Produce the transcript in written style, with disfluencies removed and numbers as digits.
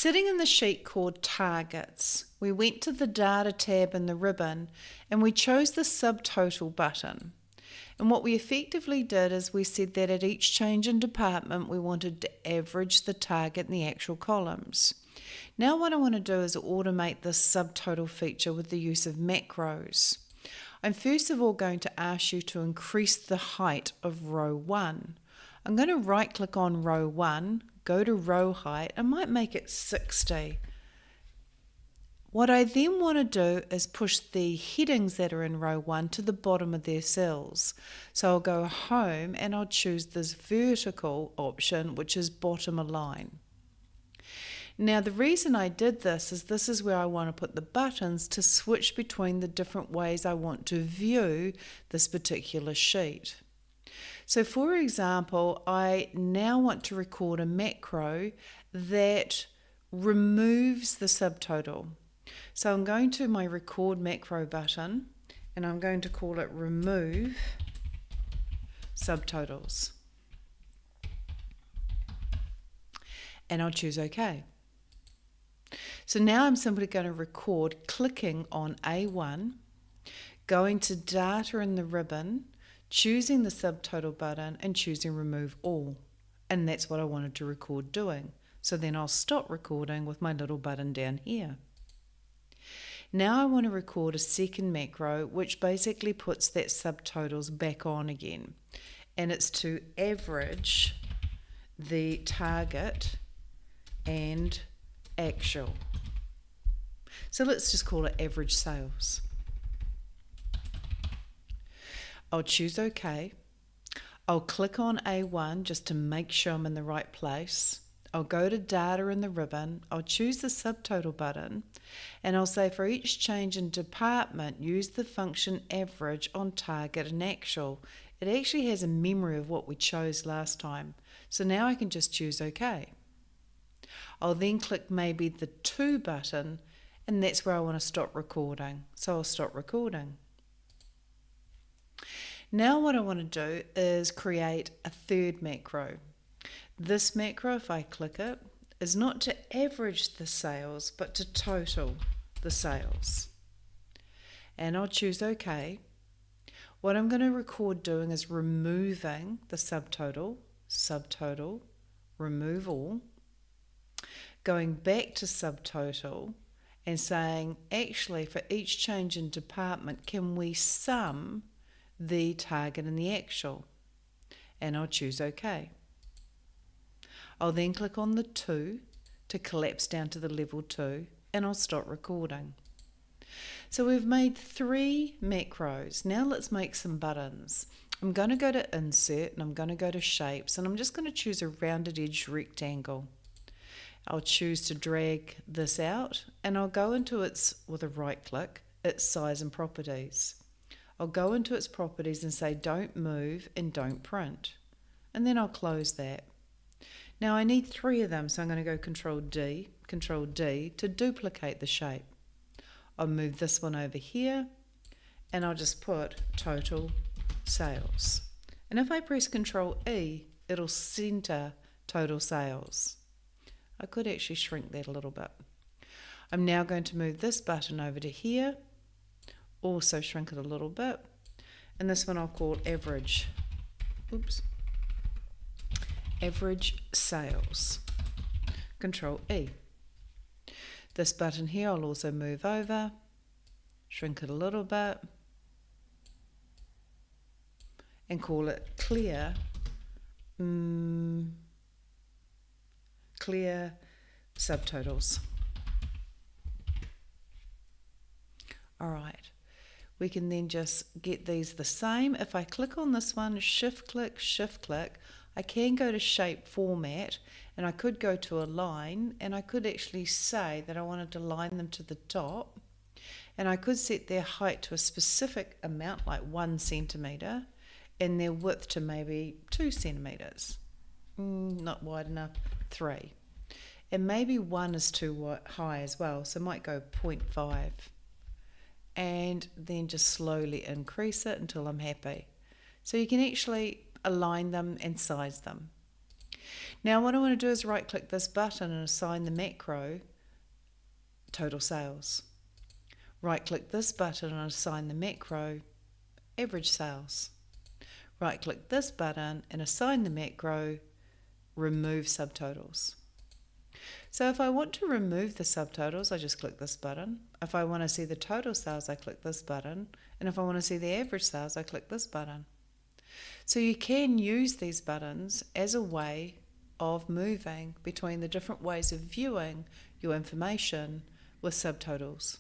Sitting in the sheet called Targets, we went to the Data tab in the ribbon and we chose the Subtotal button. And what we effectively did is we said that at each change in department we wanted to average the target in the actual columns. Now what I want to do is automate this subtotal feature with the use of macros. I'm first of all going to ask you to increase the height of row 1. I'm going to right click on row 1, go to row height. I might make it 60. What I then want to do is push the headings that are in row 1 to the bottom of their cells. So I'll go home and I'll choose this vertical option, which is bottom align. Now the reason I did this is where I want to put the buttons to switch between the different ways I want to view this particular sheet. So for example, I now want to record a macro that removes the subtotal. So I'm going to my record macro button and I'm going to call it remove subtotals. And I'll choose OK. So now I'm simply going to record clicking on A1, going to data in the ribbon, choosing the subtotal button and choosing remove all. And that's what I wanted to record doing. So then I'll stop recording with my little button down here. Now I want to record a second macro which basically puts that subtotals back on again. And it's to average the target and actual. So let's just call it average sales. I'll choose OK. I'll click on A1 just to make sure I'm in the right place. I'll go to data in the ribbon. I'll choose the subtotal button and I'll say for each change in department, use the function average on target and actual. It actually has a memory of what we chose last time. So now I can just choose OK. I'll then click maybe the 2 button and that's where I want to stop recording. So I'll stop recording. Now what I want to do is create a third macro. This macro, if I click it, is not to average the sales but to total the sales. And I'll choose OK. What I'm going to record doing is removing the subtotal, remove all, going back to subtotal and saying actually for each change in department can we sum the target and the actual, and I'll choose OK. I'll then click on the 2 to collapse down to the level 2 and I'll stop recording. So we've made 3 macros. Now let's make some buttons. I'm going to go to insert and I'm going to go to shapes and I'm just going to choose a rounded edge rectangle. I'll choose to drag this out and I'll go into its, with a right click, its size and properties. I'll go into its properties and say don't move and don't print. And then I'll close that. Now I need 3 of them, so I'm going to go Control D to duplicate the shape. I'll move this one over here and I'll just put total sales. And if I press Control E, it'll center total sales. I could actually shrink that a little bit. I'm now going to move this button over to here, also shrink it a little bit, and this one I'll call average. Average sales. Control E. This button here I'll also move over, shrink it a little bit, and call it clear subtotals. Alright, we can then just get these the same. If I click on this one, shift click, I can go to shape format and I could go to align and I could actually say that I wanted to align them to the top and I could set their height to a specific amount like 1 centimetre and their width to maybe 2 centimetres. Not wide enough, 3. And maybe 1 is too high as well, so I might go 0.5. And then just slowly increase it until I'm happy. So you can actually align them and size them. Now what I want to do is right click this button and assign the macro total sales. Right click this button and assign the macro average sales. Right click this button and assign the macro remove subtotals. So if I want to remove the subtotals, I just click this button. If I want to see the total sales, I click this button. And if I want to see the average sales, I click this button. So you can use these buttons as a way of moving between the different ways of viewing your information with subtotals.